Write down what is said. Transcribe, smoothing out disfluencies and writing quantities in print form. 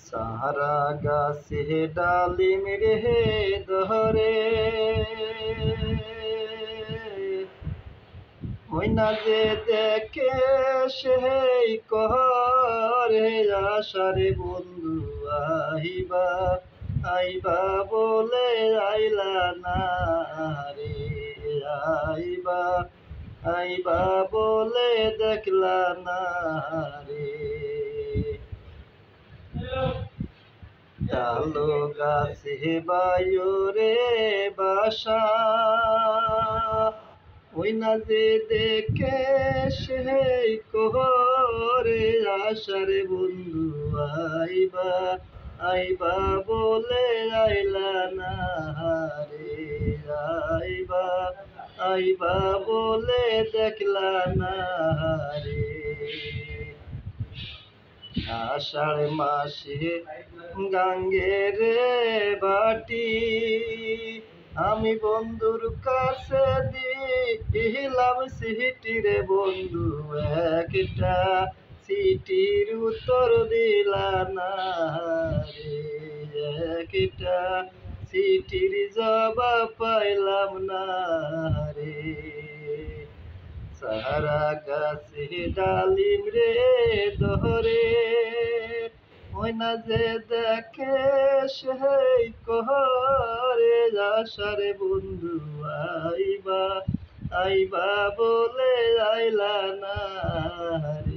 সাহারা গাছে ডালিম রে ধরে, ওই না যে দেখে সেই করে আশারে বন্ধু আইবা আইবা বলে আইলা না রে, আইবা আইবা বলে দেখলা না রে। ডালো গাছে বায়ুরে বাসা, ওই না যে দেখে সেই করে আশারে বন্ধু আইবা আইবা বলে আইলা না রে, আইবা আইবা বলে দেখলা না রে। আষাঢ় মাসে গাঙ্গের বাটি আমি বন্ধুর কাছে দিলাম সিটি রে বন্ধু, একটা সিটির উত্তর দিলা না রে, একটা সিটির জবাব পাইলাম না রে। সাহারা গাছে ডালিম রে ধরে, ওই না যে দেখে সেই করে আশারে বন্ধু আইবা আইবা বলে আইলা না রে।